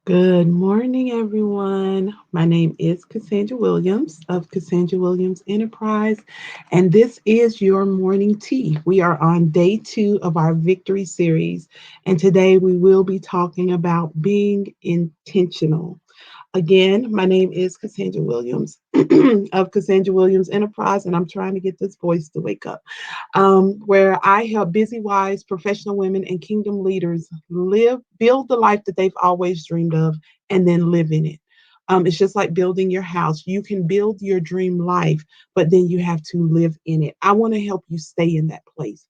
Good morning, everyone. My name is Cassandra Williams of Cassandra Williams Enterprise, and this is your morning tea. We are on day two of our victory series, and today we will be talking about being intentional. Again, my name is Cassandra Williams of Cassandra Williams Enterprise, and I'm trying to get this voice to wake up. Where I help busy, wise, professional women and kingdom leaders build the life that they've always dreamed of, and then live in it. It's just like building your house. You can build your dream life, but then you have to live in it. I want to help you stay in that place.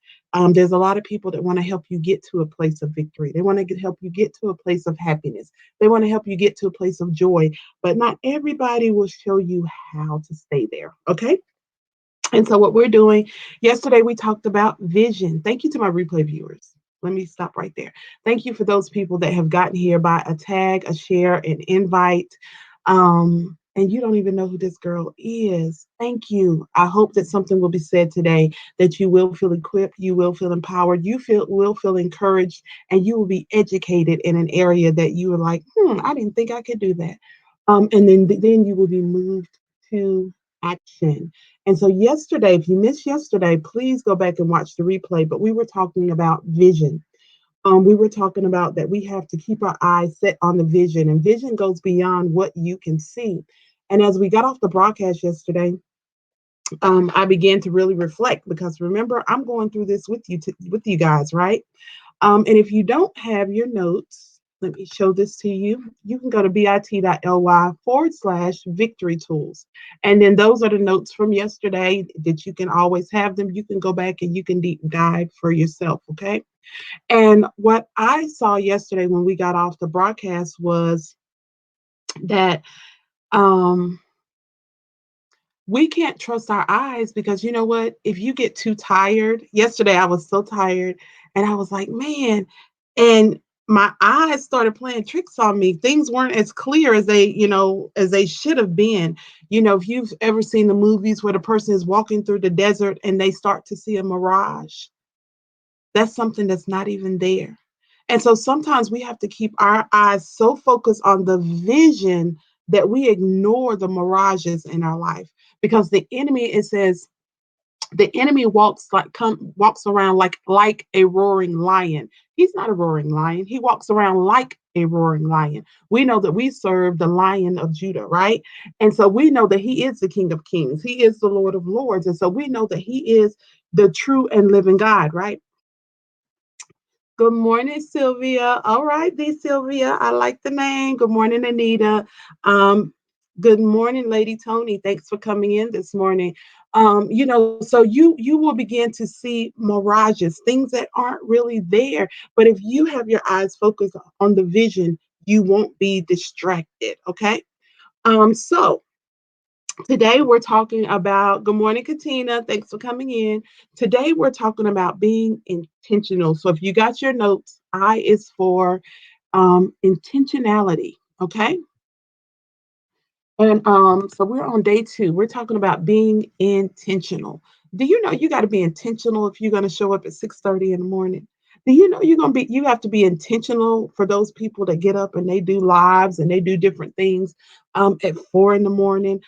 There's a lot of people that want to help you get to a place of victory. They want to help you get to a place of happiness. They want to help you get to a place of joy, but not everybody will show you how to stay there. Okay. And so, what we're doing, yesterday we talked about vision. Thank you to my replay viewers. Let me stop right there. Thank you for those people that have gotten here by a tag, a share, an invite. And you don't even know who this girl is. Thank you. I hope that something will be said today that you will feel equipped, you will feel empowered, will feel encouraged, and you will be educated in an area that you were like, I didn't think I could do that. And then you will be moved to action. And so yesterday, if you missed yesterday, please go back and watch the replay. But we were talking about vision. We were talking about that we have to keep our eyes set on the vision, and vision goes beyond what you can see. And as we got off the broadcast yesterday, I began to really reflect because remember, I'm going through this with you guys, right? And if you don't have your notes, let me show this to you. You can go to bit.ly/victory tools. And then those are the notes from yesterday that you can always have them. You can go back and you can deep dive for yourself. Okay. And what I saw yesterday when we got off the broadcast was that um, we can't trust our eyes because you know what? If you get too tired, yesterday I was so tired and I was like, man, and my eyes started playing tricks on me. Things weren't as clear as as they should have been. If you've ever seen the movies where the person is walking through the desert and they start to see a mirage, that's something that's not even there. And so sometimes we have to keep our eyes so focused on the vision that we ignore the mirages in our life because it says, the enemy walks around like a roaring lion. He's not a roaring lion. He walks around like a roaring lion. We know that we serve the Lion of Judah, right? And so we know that he is the King of Kings. He is the Lord of Lords. And so we know that he is the true and living God, right? Good morning, Sylvia. All right, the Sylvia. I like the name. Good morning, Anita. Um, good morning, Lady Tony. Thanks for coming in this morning. So you will begin to see mirages, things that aren't really there. But if you have your eyes focused on the vision, you won't be distracted. Okay. So today we're talking about, good morning, Katina. Thanks for coming in. Today we're talking about being intentional. So if you got your notes, I is for intentionality. Okay. And so we're on day two. We're talking about being intentional. Do you know you got to be intentional if you're going to show up at 6:30 in the morning? Do you know you have to be intentional for those people that get up and they do lives and they do different things at 4 in the morning?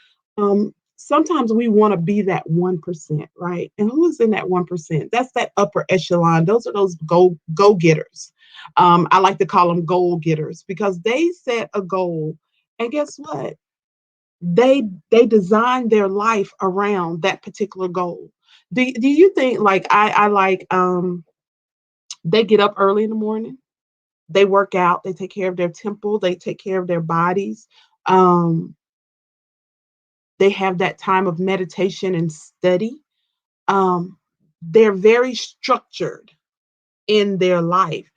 Sometimes we want to be that 1%, right? And who is in that 1%? That's that upper echelon. Those are those go getters. I like to call them goal getters because they set a goal, and guess what? They design their life around that particular goal. Do you think like I like they get up early in the morning, they work out, they take care of their temple, they take care of their bodies. Um they have that time of meditation and study. Um they're very structured in their life.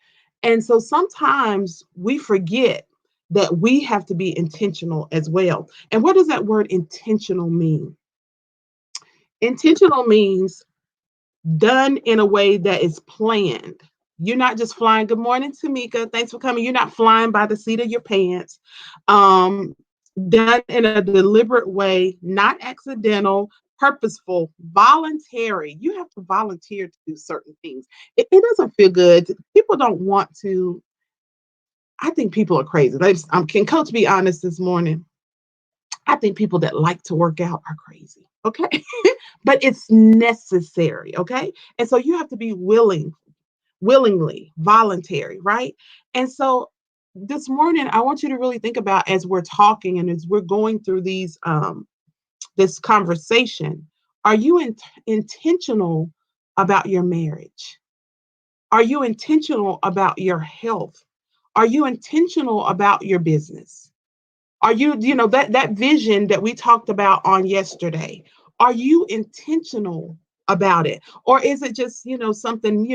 And so sometimes we forget that we have to be intentional as well. And what does that word intentional mean? Intentional means done in a way that is planned. You're not just flying. Good morning, Tamika. Thanks for coming. You're not flying by the seat of your pants. Done in a deliberate way, not accidental, purposeful, voluntary. You have to volunteer to do certain things. It doesn't feel good. People don't want to. I think people are crazy. Can Coach be honest this morning? I think people that like to work out are crazy. Okay. But it's necessary. Okay. And so you have to be willingly, voluntary, right? And so this morning, I want you to really think about as we're talking and as we're going through this conversation, are you intentional about your marriage? Are you intentional about your health? Are you intentional about your business? Are you that vision that we talked about on yesterday? Are you intentional about it? Or is it just, something,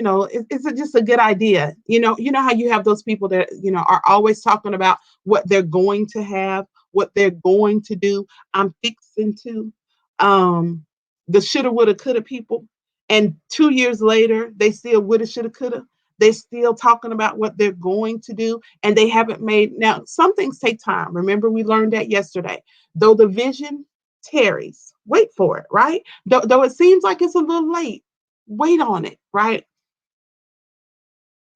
is it just a good idea? You know how you have those people that, are always talking about what they're going to have, what they're going to do. I'm fixing to. Um, the shoulda, woulda, coulda people. And 2 years later, they still woulda, shoulda, coulda. They're still talking about what they're going to do, and they haven't made. Now, some things take time. Remember, we learned that yesterday. Though the vision tarries, wait for it, right? Though it seems like it's a little late, wait on it, right?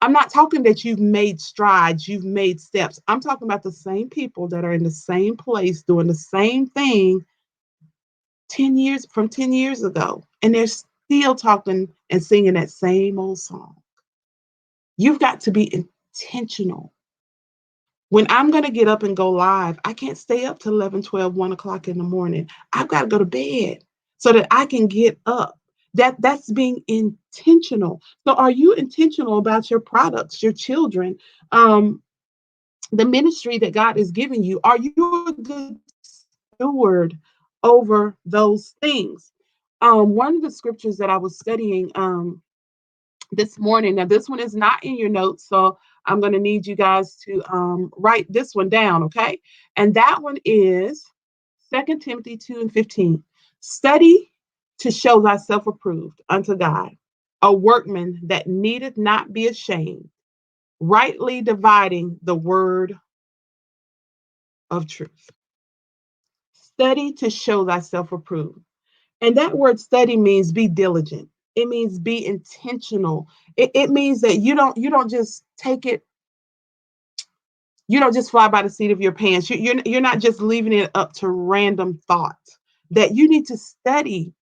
I'm not talking that you've made strides, you've made steps. I'm talking about the same people that are in the same place doing the same thing 10 years ago, and they're still talking and singing that same old song. You've got to be intentional. When I'm going to get up and go live, I can't stay up till 11, 12, 1 o'clock in the morning. I've got to go to bed so that I can get up. That's being intentional. So are you intentional about your products, your children, um, the ministry that God has given you? Are you a good steward over those things? One of the scriptures that I was studying this morning. Now, this one is not in your notes, so I'm going to need you guys to write this one down, okay? And that one is 2 Timothy 2:15. Study to show thyself approved unto God, a workman that needeth not be ashamed, rightly dividing the word of truth. Study to show thyself approved. And that word study means be diligent. It means be intentional. It means that you don't just take it, you don't just fly by the seat of your pants. You're not just leaving it up to random thoughts. That you need to study,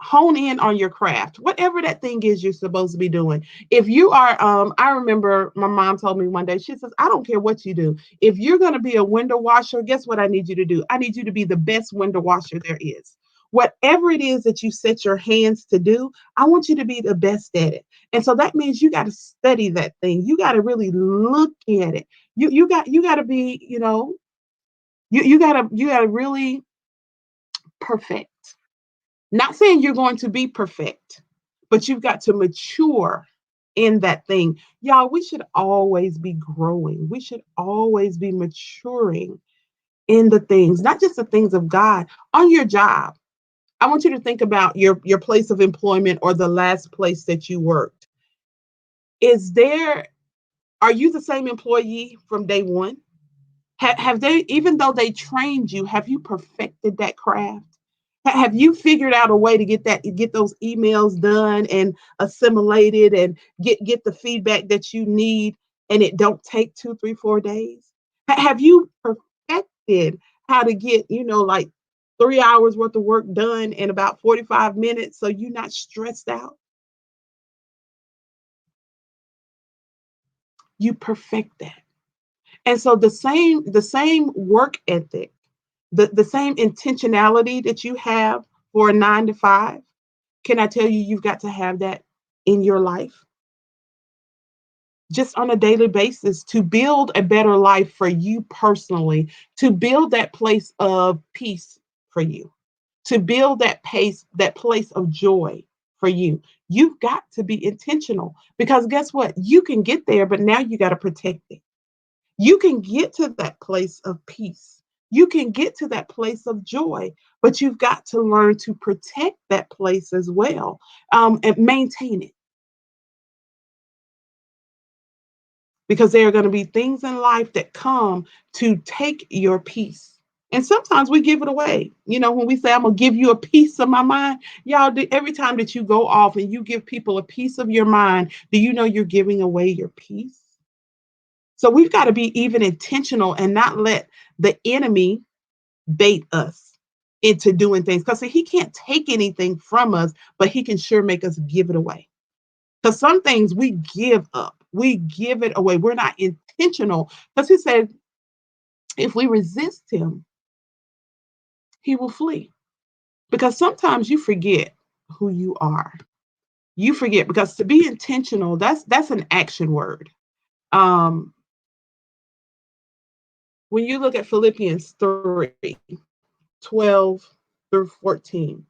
hone in on your craft, whatever that thing is you're supposed to be doing. If you are, I remember my mom told me one day, she says, I don't care what you do. If you're going to be a window washer, guess what I need you to do? I need you to be the best window washer there is. Whatever it is that you set your hands to do, I want you to be the best at it. And so that means you got to study that thing. You got to really look at it. You got to be, you got to really perfect. Not saying you're going to be perfect, but you've got to mature in that thing. Y'all, we should always be growing. We should always be maturing in the things, not just the things of God. On your job, I want you to think about your place of employment or the last place that you worked. Is there, are you the same employee from day one? Have they, even though they trained you, have you perfected that craft? Have you figured out a way to get those emails done and assimilated and get the feedback that you need, and it don't take 2, 3, 4 days? Have you perfected how to get, like 3 hours worth of work done in about 45 minutes so you're not stressed out? You perfect that. And so the same work ethic, the same intentionality that you have for a 9 to 5, can I tell you, you've got to have that in your life just on a daily basis to build a better life for you personally, to build that place of peace for you, to build that place of joy for you. You've got to be intentional because guess what? You can get there, but now you got to protect it. You can get to that place of peace. You can get to that place of joy, but you've got to learn to protect that place as well, and maintain it, because there are going to be things in life that come to take your peace. And sometimes we give it away. When we say, I'm going to give you a piece of my mind, y'all, every time that you go off and you give people a piece of your mind, do you know you're giving away your peace? So we've got to be even intentional and not let the enemy bait us into doing things. Because he can't take anything from us, but he can sure make us give it away. Because some things we give up, we give it away. We're not intentional. Because he said, if we resist him, he will flee. Because sometimes you forget who you are. You forget because to be intentional, that's an action word. Um, when you look at Philippians 3:12 through 14,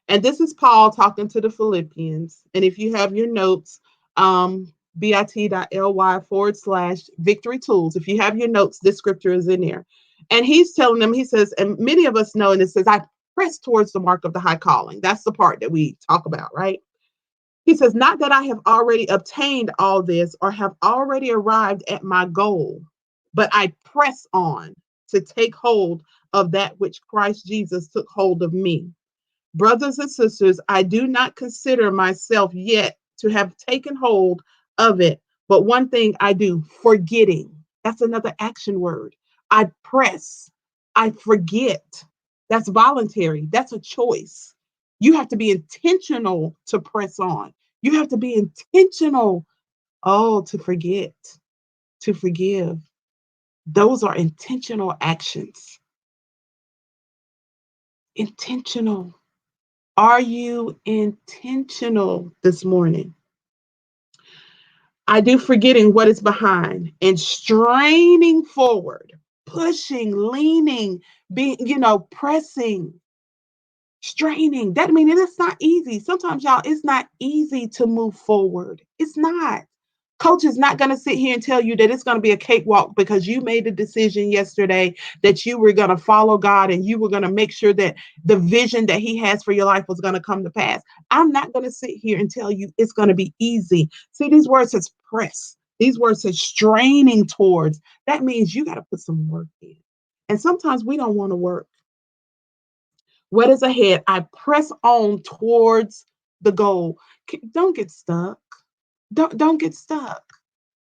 and this is Paul talking to the Philippians. And if you have your notes, bit.ly/victory tools, if you have your notes, this scripture is in there. And he's telling them, he says, and many of us know, and it says, I press towards the mark of the high calling. That's the part that we talk about, right? He says, not that I have already obtained all this or have already arrived at my goal, but I press on to take hold of that which Christ Jesus took hold of me. Brothers and sisters, I do not consider myself yet to have taken hold of it, but one thing I do, forgetting. That's another action word. I press, I forget. That's voluntary, that's a choice. You have to be intentional to press on. You have to be intentional, oh, to forget, to forgive. Those are intentional actions. Intentional. Are you intentional this morning? I do forgetting what is behind and straining forward, pushing, leaning, being, pressing, straining. That means it's not easy. Sometimes, y'all, it's not easy to move forward. It's not. Coach is not going to sit here and tell you that it's going to be a cakewalk because you made a decision yesterday that you were going to follow God and you were going to make sure that the vision that He has for your life was going to come to pass. I'm not going to sit here and tell you it's going to be easy. See, these words says press. These words says straining towards. That means you got to put some work in. And sometimes we don't want to work. What is ahead? I press on towards the goal. Don't get stuck. Don't get stuck.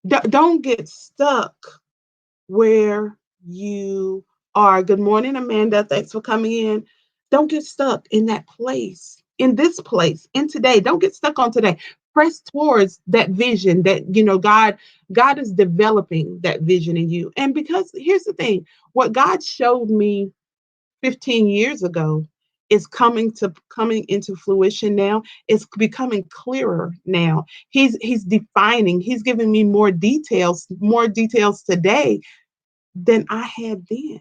Don't get stuck where you are. Good morning, Amanda. Thanks for coming in. Don't get stuck in that place, in this place, in today. Don't get stuck on today. Press towards that vision that God is developing that vision in you. And because here's the thing, what God showed me 15 years ago is coming into fruition now. It's becoming clearer now. He's defining, he's giving me more details today than I had then.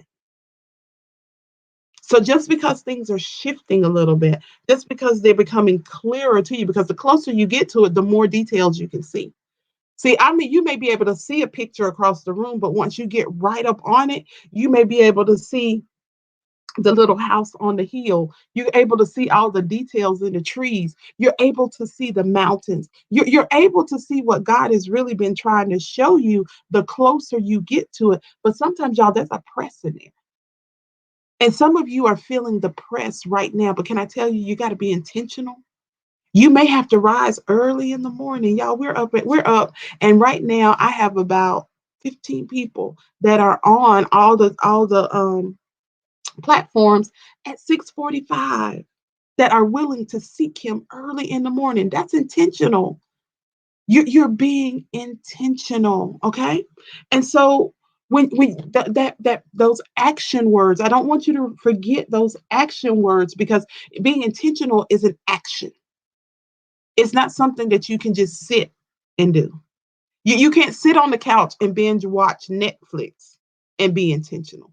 So just because things are shifting a little bit, just because they're becoming clearer to you, because the closer you get to it, the more details you can see. See, I mean, you may be able to see a picture across the room, but once you get right up on it, you may be able to see the little house on the hill. You're able to see all the details in the trees. You're able to see the mountains. You're able to see what God has really been trying to show you the closer you get to it. But sometimes, y'all, there's a press in there. And some of you are feeling the press right now. But can I tell you, you got to be intentional. You may have to rise early in the morning. Y'all, we're up. And right now I have about 15 people that are on all the platforms at 6:45 that are willing to seek him early in the morning. That's intentional. You're being intentional, okay? And so that those action words, I don't want you to forget those action words because being intentional is an action. It's not something that you can just sit and do. You can't sit on the couch and binge watch Netflix and be intentional.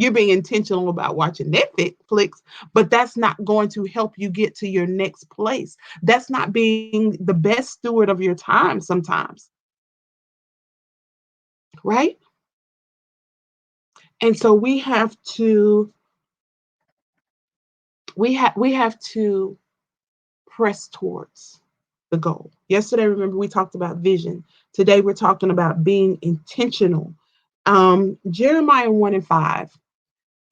You're being intentional about watching Netflix, but that's not going to help you get to your next place. That's not being the best steward of your time sometimes, right? And so we have to press towards the goal. Yesterday, remember, we talked about vision. Today, we're talking about being intentional. Jeremiah 1 and 5.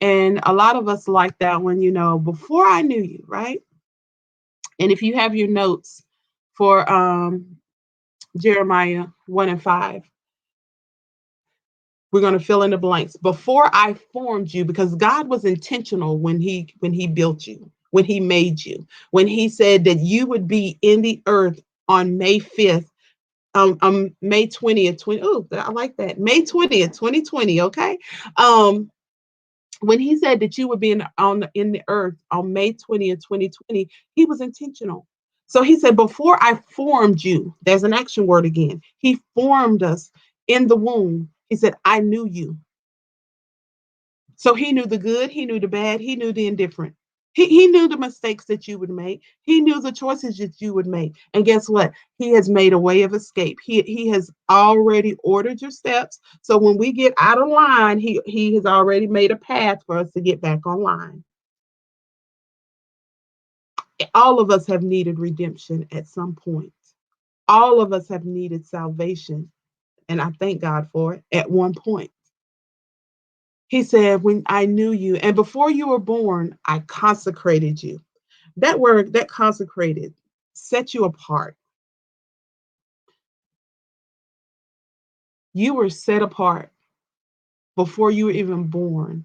And a lot of us like that one, before I knew you, right? And if you have your notes for Jeremiah 1 and 5, We're going to fill in the blanks. Before I formed you, because God was intentional when he built you, when he made you, when he said that you would be in the earth on May 5th, May 20th, 20. Oh, I like that. May 20th, 2020. Okay. Um, when he said that you would be in the earth on May 20th, 2020, he was intentional. So he said, before I formed you, there's an action word again. He formed us in the womb. He said, I knew you. So he knew the good, he knew the bad, he knew the indifferent. He knew the mistakes that you would make. He knew the choices that you would make. And guess what? He has made a way of escape. He has already ordered your steps. So when we get out of line, he has already made a path for us to get back online. All of us have needed redemption at some point. All of us have needed salvation. And I thank God for it at one point. He said, when I knew you, and before you were born, I consecrated you. That word, that consecrated, set you apart. You were set apart before you were even born.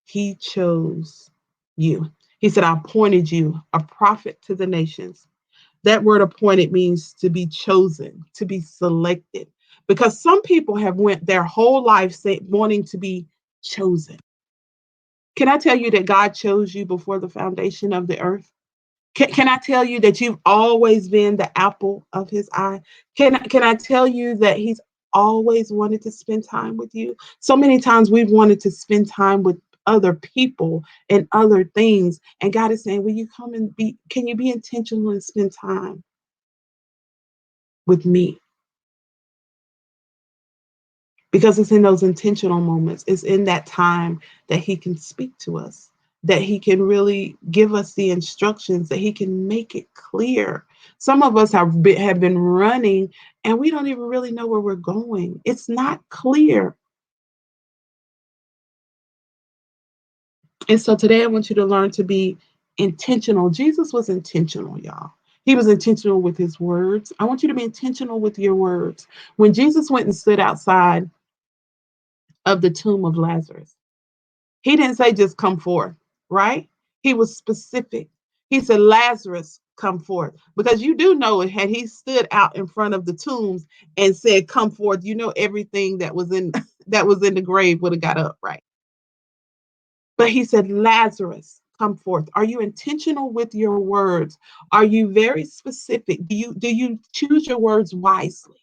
He chose you. He said, I appointed you a prophet to the nations. That word appointed means to be chosen, to be selected. Because some people have went their whole life wanting to be chosen. Can I tell you that God chose you before the foundation of the earth? Can I tell you that you've always been the apple of his eye? Can I tell you that he's always wanted to spend time with you? So many times we've wanted to spend time with other people and other things. And God is saying, will you come and can you be intentional and spend time with me? Because it's in those intentional moments, it's in that time that he can speak to us, that he can really give us the instructions, that he can make it clear. Some of us have been running and we don't even really know where we're going. It's not clear. And so today I want you to learn to be intentional. Jesus was intentional, y'all. He was intentional with his words. I want you to be intentional with your words. When Jesus went and stood outside of the tomb of Lazarus, he didn't say just come forth, right? He was specific. He said, Lazarus, come forth. Because you do know, had he stood out in front of the tombs and said, come forth, you know everything that was in that was in the grave would have got up, right? But he said, Lazarus, come forth. Are you intentional with your words? Are you very specific? Do you choose your words wisely?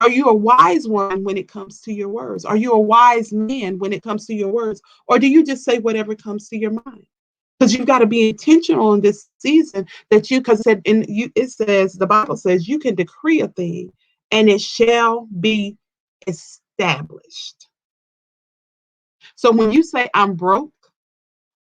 Are you a wise one when it comes to your words? Are you a wise man when it comes to your words? Or do you just say whatever comes to your mind? Because you've got to be intentional in this season that you, because it says, the Bible says, you can decree a thing and it shall be established. So when you say, I'm broke,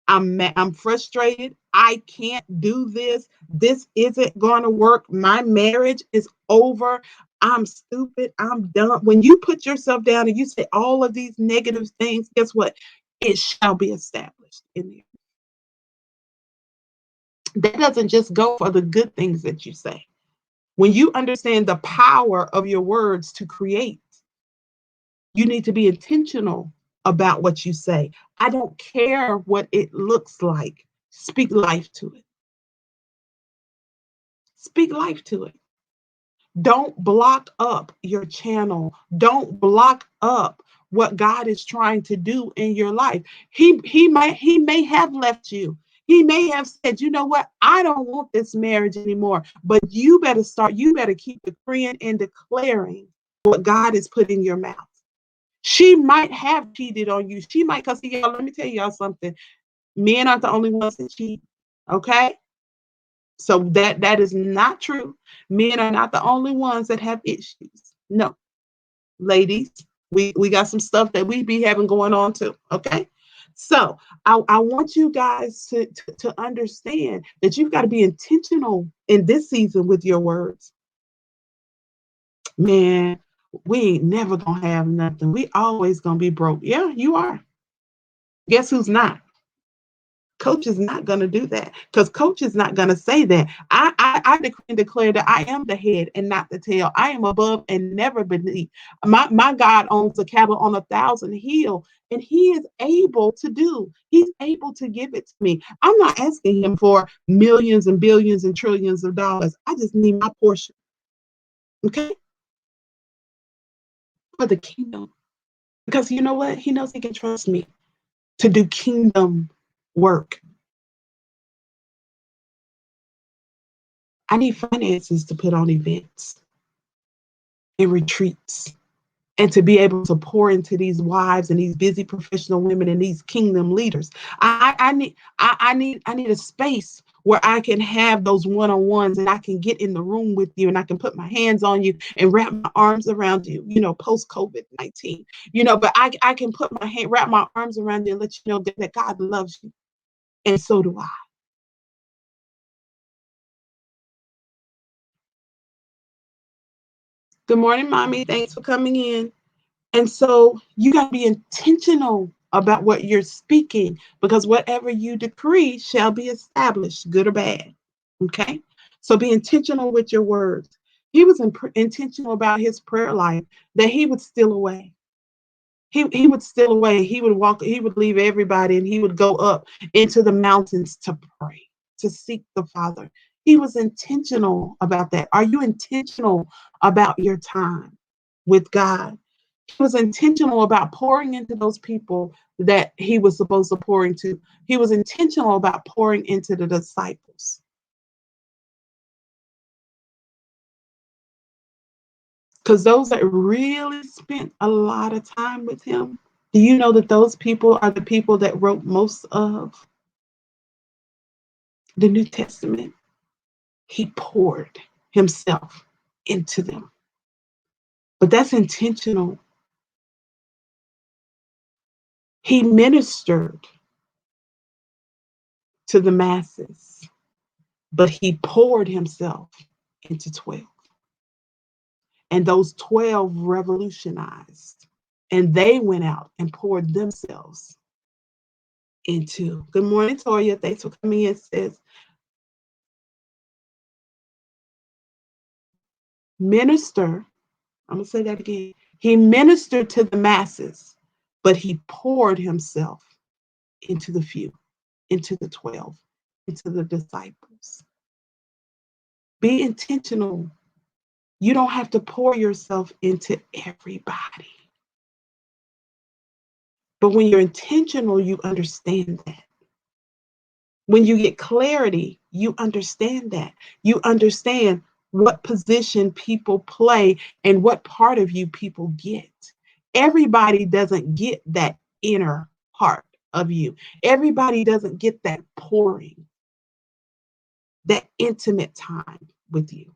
I'm frustrated. I can't do this. This isn't going to work. My marriage is over. I'm stupid. I'm dumb. When you put yourself down and you say all of these negative things, guess what? It shall be established in you. That doesn't just go for the good things that you say. When you understand the power of your words to create, you need to be intentional about what you say. I don't care what it looks like. Speak life to it. Speak life to it. Don't block up your channel. Don't block up what God is trying to do in your life. He may have left you. He may have said, you know what? I don't want this marriage anymore. But you better keep decreeing and declaring what God has put in your mouth. She might have cheated on you. She might, because y'all, let me tell y'all something. Men aren't the only ones that cheat. Okay? So that is not true. Men are not the only ones that have issues. No, ladies, we got some stuff that we be having going on too. Okay. So I want you guys to understand that you've got to be intentional in this season with your words. Man, we ain't never gonna have nothing. We always gonna be broke. Yeah, you are. Guess who's not? Coach is not going to do that because coach is not going to say that. I decree and declare that I am the head and not the tail. I am above and never beneath. My God owns a cattle on 1,000 hill, and he is able to do. He's able to give it to me. I'm not asking him for millions and billions and trillions of dollars. I just need my portion. Okay. For the kingdom. Because you know what? He knows he can trust me to do kingdom work. I need finances to put on events and retreats and to be able to pour into these wives and these busy professional women and these kingdom leaders. I need a space where I can have those one-on-ones and I can get in the room with you and I can put my hands on you and wrap my arms around you, post COVID-19, but I can wrap my arms around you and let you know that God loves you. And so do I. Good morning, mommy. Thanks for coming in. And so you got to be intentional about what you're speaking because whatever you decree shall be established, good or bad. Okay. So be intentional with your words. He was intentional about his prayer life that he would steal away. He would steal away. He would walk, he would leave everybody and he would go up into the mountains to pray, to seek the Father. He was intentional about that. Are you intentional about your time with God? He was intentional about pouring into those people that he was supposed to pour into. He was intentional about pouring into the disciples because those that really spent a lot of time with him, do you know that those people are the people that wrote most of the New Testament? He poured himself into them. But that's intentional. He ministered to the masses, but he poured himself into 12. And those 12 revolutionized. And they went out and poured themselves into. Good morning, Toya. Thanks for coming in, sis. Minister, I'm going to say that again. He ministered to the masses, but he poured himself into the few, into the 12, into the disciples. Be intentional. You don't have to pour yourself into everybody. But when you're intentional, you understand that. When you get clarity, you understand that. You understand what position people play and what part of you people get. Everybody doesn't get that inner part of you. Everybody doesn't get that pouring, that intimate time with you.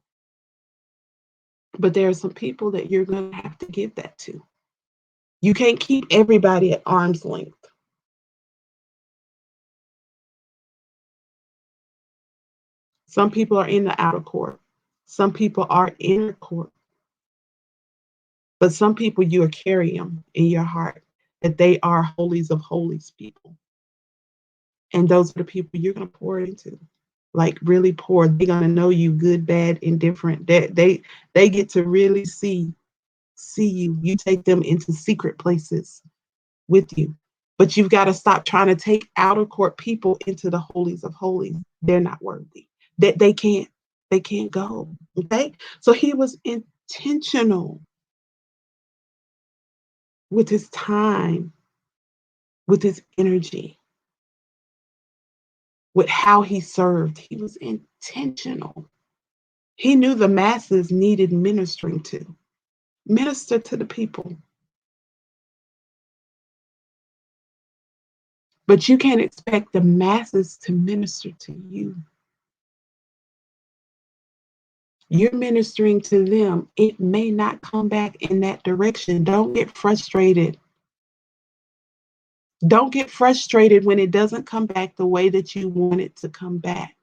But there are some people that you're going to have to give that to. You can't keep everybody at arm's length. Some people are in the outer court. Some people are inner court. But some people, you are carrying them in your heart that they are holies of holies people. And those are the people you're going to pour into. Like really pour. They're going to know you good, bad, indifferent. They get to really see you. You take them into secret places with you. But you've got to stop trying to take outer court people into the holies of holies. They're not worthy. That they can't go. Okay. So he was intentional with his time, with his energy, with how he served. He was intentional. He knew the masses needed ministering to. Minister to the people. But you can't expect the masses to minister to you. You're ministering to them. It may not come back in that direction. Don't get frustrated. Don't get frustrated when it doesn't come back the way that you want it to come back.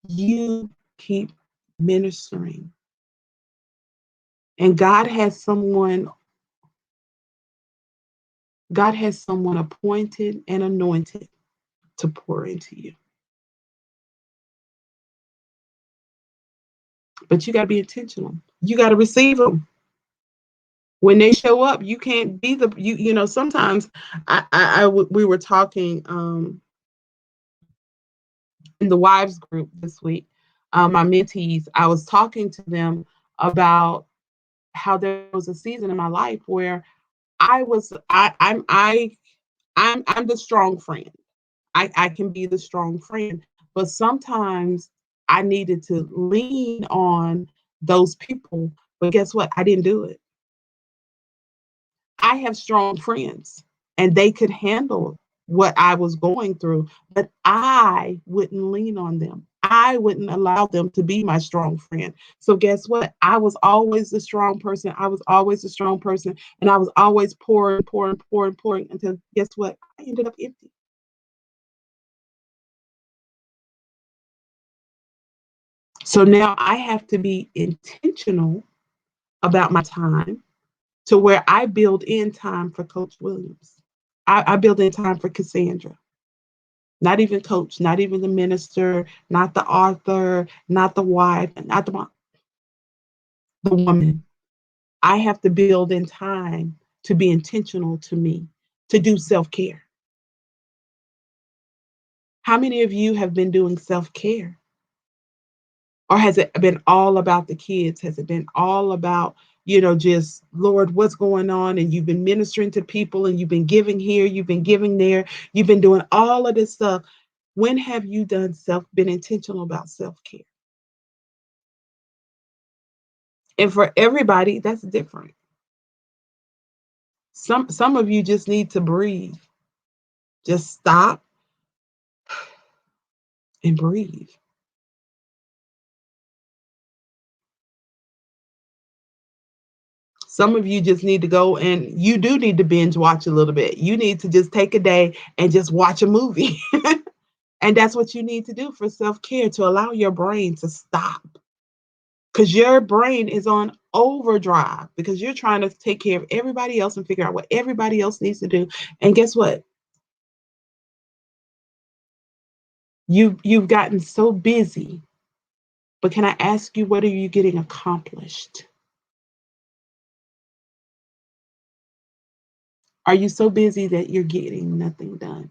You keep ministering. And God has someone appointed and anointed to pour into you. But you got to be intentional. You got to receive them. When they show up, you can't be the you know. Sometimes we were talking in the wives group this week. My mentees, I was talking to them about how there was a season in my life where I was I'm the strong friend. I can be the strong friend, but sometimes I needed to lean on those people. But guess what? I didn't do it. I have strong friends and they could handle what I was going through, but I wouldn't lean on them. I wouldn't allow them to be my strong friend. So guess what? I was always the strong person. I was always the strong person. And I was always pouring, pouring, pouring, pouring until guess what? I ended up empty. So now I have to be intentional about my time to where I build in time for Coach Williams. I build in time for Cassandra. Not even coach, not even the minister, not the author, not the wife, not the mom, the woman. I have to build in time to be intentional to me, to do self care. How many of you have been doing self care? Or has it been all about the kids? Has it been all about, just Lord, what's going on? And you've been ministering to people and you've been giving here, you've been giving there, you've been doing all of this stuff. When have you been intentional about self care? And for everybody, that's different. Some of you just need to breathe. Just stop and breathe. Some of you just need to go and you do need to binge watch a little bit. You need to just take a day and just watch a movie. And that's what you need to do for self-care to allow your brain to stop. Because your brain is on overdrive because you're trying to take care of everybody else and figure out what everybody else needs to do. And guess what? You've gotten so busy. But can I ask you, what are you getting accomplished? Are you so busy that you're getting nothing done?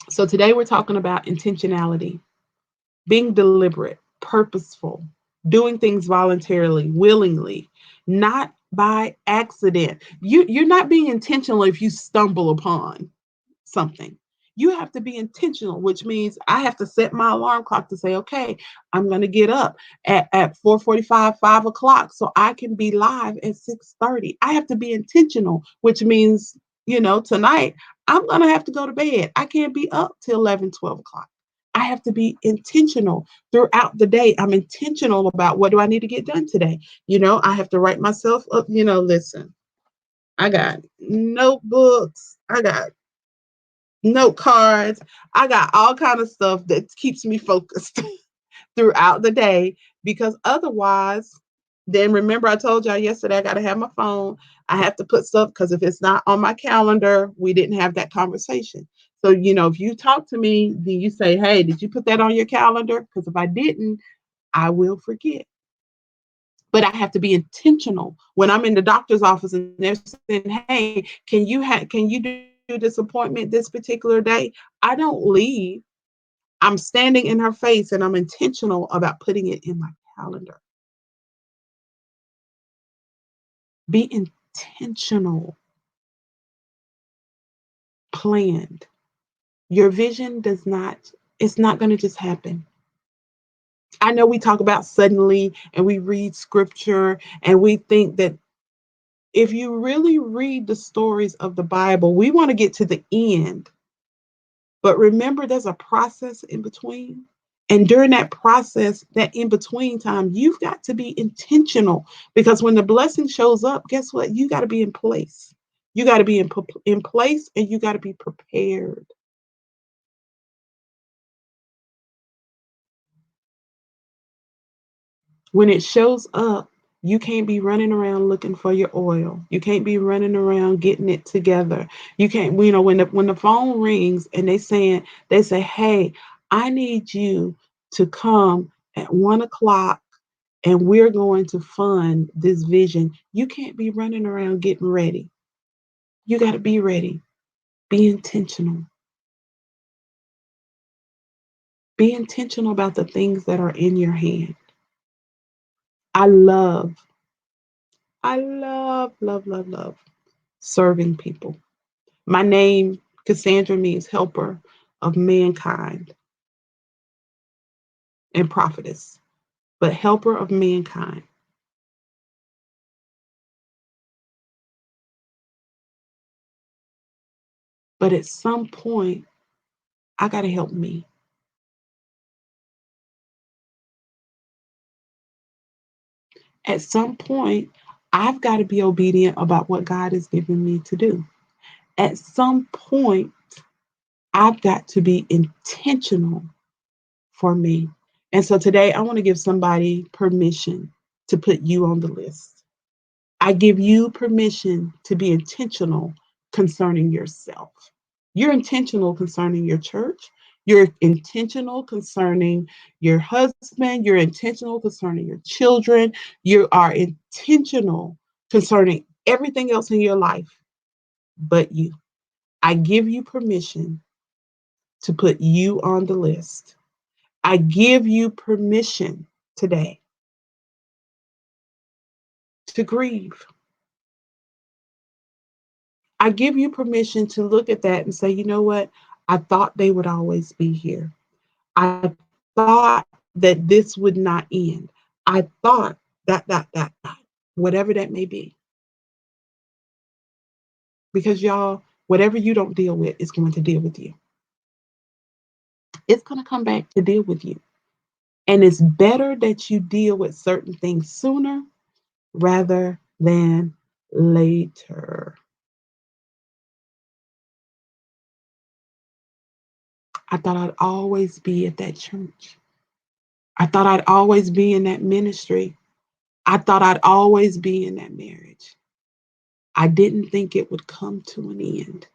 So today we're talking about intentionality, being deliberate, purposeful, doing things voluntarily, willingly, not by accident. You're not being intentional if you stumble upon something. You have to be intentional, which means I have to set my alarm clock to say, okay, I'm going to get up at 4:45, 5 o'clock, so I can be live at 6:30. I have to be intentional, which means, tonight I'm going to have to go to bed. I can't be up till 11, 12 o'clock. I have to be intentional throughout the day. I'm intentional about what do I need to get done today. I have to write myself up, listen, I got notebooks. I got note cards. I got all kind of stuff that keeps me focused throughout the day because otherwise, then remember I told y'all yesterday I got to have my phone. I have to put stuff because if it's not on my calendar, we didn't have that conversation. So, if you talk to me, then you say, hey, did you put that on your calendar? Because if I didn't, I will forget. But I have to be intentional when I'm in the doctor's office and they're saying, hey, can you do this appointment this particular day? I don't leave. I'm standing in her face and I'm intentional about putting it in my calendar. Be intentional, planned. Your vision it's not going to just happen. I know we talk about suddenly and we read scripture and we think that if you really read the stories of the Bible, we want to get to the end. But remember, there's a process in between. And during that process, that in between time, you've got to be intentional because when the blessing shows up, guess what? You got to be in place. You got to be in place and you got to be prepared. When it shows up, You can't be running around looking for your oil. You can't be running around getting it together. You can't, when the phone rings and they say, hey, I need you to come at 1 o'clock and we're going to fund this vision. You can't be running around getting ready. You got to be ready. Be intentional. Be intentional about the things that are in your hand. I love, love serving people. My name, Cassandra, means helper of mankind and prophetess, but helper of mankind. But at some point, I got to help me. At some point, I've got to be obedient about what God has given me to do. At some point, I've got to be intentional for me. And so today, I want to give somebody permission to put you on the list. I give you permission to be intentional concerning yourself. You're intentional concerning your church. You're intentional concerning your husband. You're intentional concerning your children. You are intentional concerning everything else in your life but you. I give you permission to put you on the list. I give you permission today to grieve. I give you permission to look at that and say, you know what? I thought they would always be here. I thought that this would not end. I thought that, whatever that may be. Because y'all, whatever you don't deal with is going to deal with you. It's going to come back to deal with you. And it's better that you deal with certain things sooner rather than later. I thought I'd always be at that church. I thought I'd always be in that ministry. I thought I'd always be in that marriage. I didn't think it would come to an end.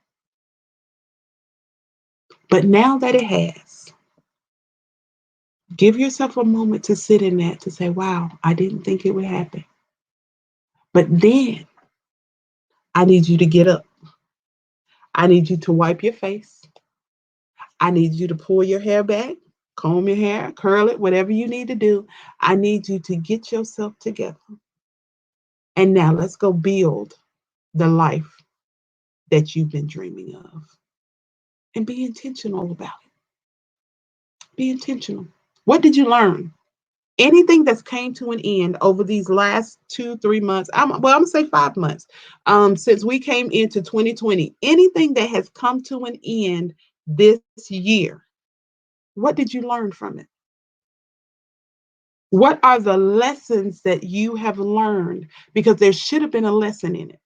But now that it has, give yourself a moment to sit in that to say, wow, I didn't think it would happen. But then I need you to get up. I need you to wipe your face. I need you to pull your hair back, comb your hair, curl it, whatever you need to do. I need you to get yourself together. And now let's go build the life that you've been dreaming of. And be intentional about it. Be intentional. What did you learn? Anything that's came to an end over these last 2 3 months, I'm gonna say 5 months, since we came into 2020, anything that has come to an end this year, what did you learn from it? What are the lessons that you have learned? Because there should have been a lesson in it.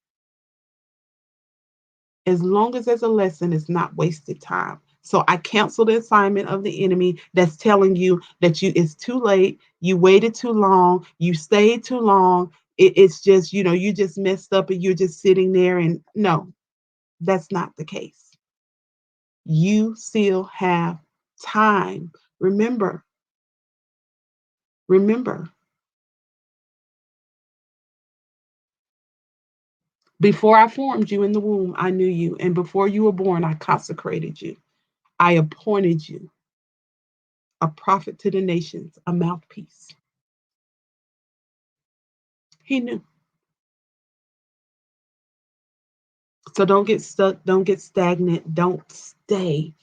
As long as there's a lesson, it's not wasted time. So I cancel the assignment of the enemy that's telling you that you it's too late, you waited too long, you stayed too long. It's just, you just messed up and you're just sitting there. And no, that's not the case. You still have time. Remember, remember, before I formed you in the womb, I knew you. And before you were born, I consecrated you. I appointed you a prophet to the nations, a mouthpiece. He knew. So don't get stuck, don't get stagnant, don't stay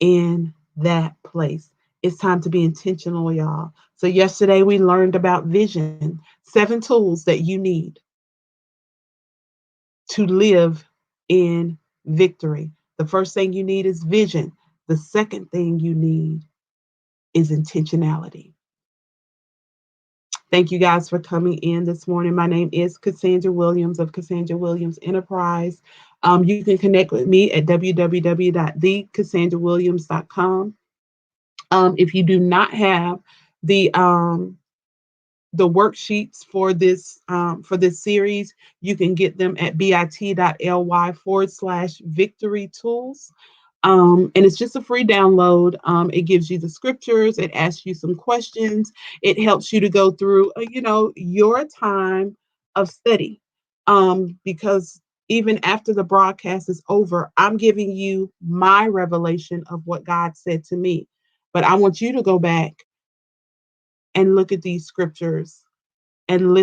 in that place. It's time to be intentional, y'all. So, yesterday we learned about vision, 7 tools that you need to live in victory. The first thing you need is vision, the second thing you need is intentionality. Thank you guys for coming in this morning. My name is Cassandra Williams of Cassandra Williams Enterprise. You can connect with me at www.thecassandrawilliams.com. If you do not have the the worksheets for this series. You can get them at bit.ly/victory tools. And it's just a free download. It gives you the scriptures. It asks you some questions. It helps you to go through, your time of study. Because even after the broadcast is over, I'm giving you my revelation of what God said to me. But I want you to go back and look at these scriptures and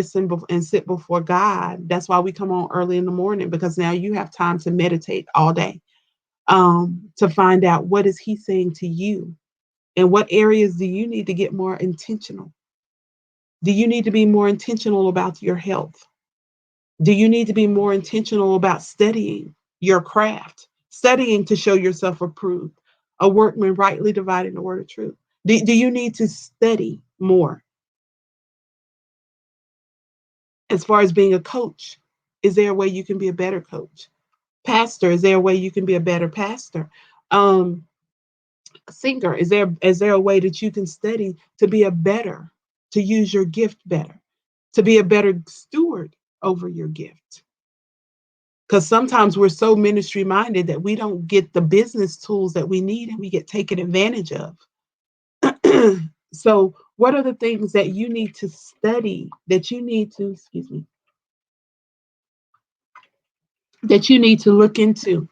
and sit before God. That's why we come on early in the morning, because now you have time to meditate all day, to find out what is He saying to you, and what areas do you need to get more intentional. Do you need to be more intentional about your health? Do you need to be more intentional about studying your craft, studying to show yourself approved, a workman rightly dividing the word of truth? Do you need to study more? As far as being a coach, is there a way you can be a better coach? Pastor, is there a way you can be a better pastor? Um, Singer, is there a way that you can study to be a better, to use your gift better, to be a better steward over your gift? Because sometimes we're so ministry minded that we don't get the business tools that we need, and we get taken advantage of. So, what are the things that you need to study, that you need to, excuse me, that you need to look into,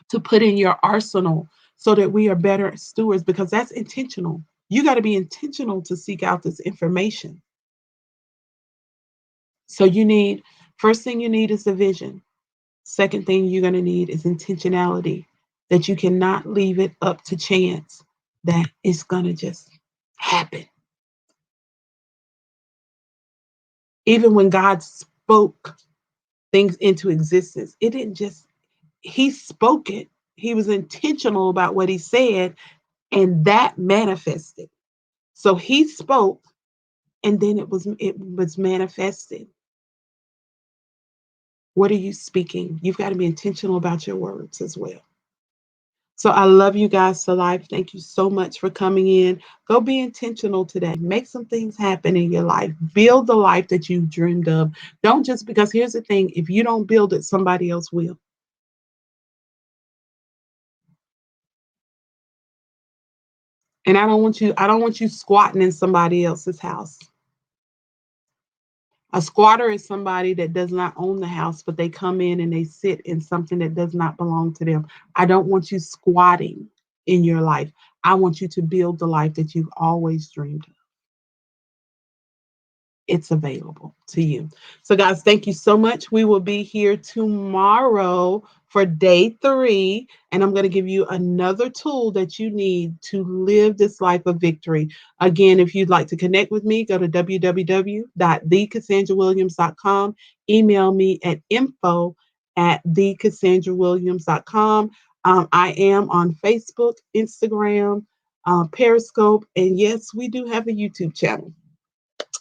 to put in your arsenal, so that we are better stewards? Because that's intentional. You got to be intentional to seek out this information. So, first thing you need is the vision. Second thing you're going to need is intentionality, that you cannot leave it up to chance, that it's going to just happen. Even when God spoke things into existence, it didn't just, He spoke it. He was intentional about what He said, and that manifested. So He spoke, and then it was manifested. What are you speaking? You've got to be intentional about your words as well. So I love you guys to life. Thank you so much for coming in. Go be intentional today. Make some things happen in your life. Build the life that you've dreamed of. Don't just, because here's the thing, if you don't build it, somebody else will. And I don't want you squatting in somebody else's house. A squatter is somebody that does not own the house, but they come in and they sit in something that does not belong to them. I don't want you squatting in your life. I want you to build the life that you've always dreamed of. It's available to you. So, guys, thank you so much. We will be here tomorrow for day 3. And I'm going to give you another tool that you need to live this life of victory. Again, if you'd like to connect with me, go to www.thecassandrawilliams.com. Email me at info@thecassandrawilliams.com. I am on Facebook, Instagram, Periscope, and yes, we do have a YouTube channel.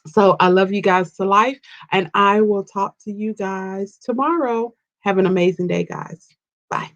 So I love you guys to life, and I will talk to you guys tomorrow. Have an amazing day, guys. Bye.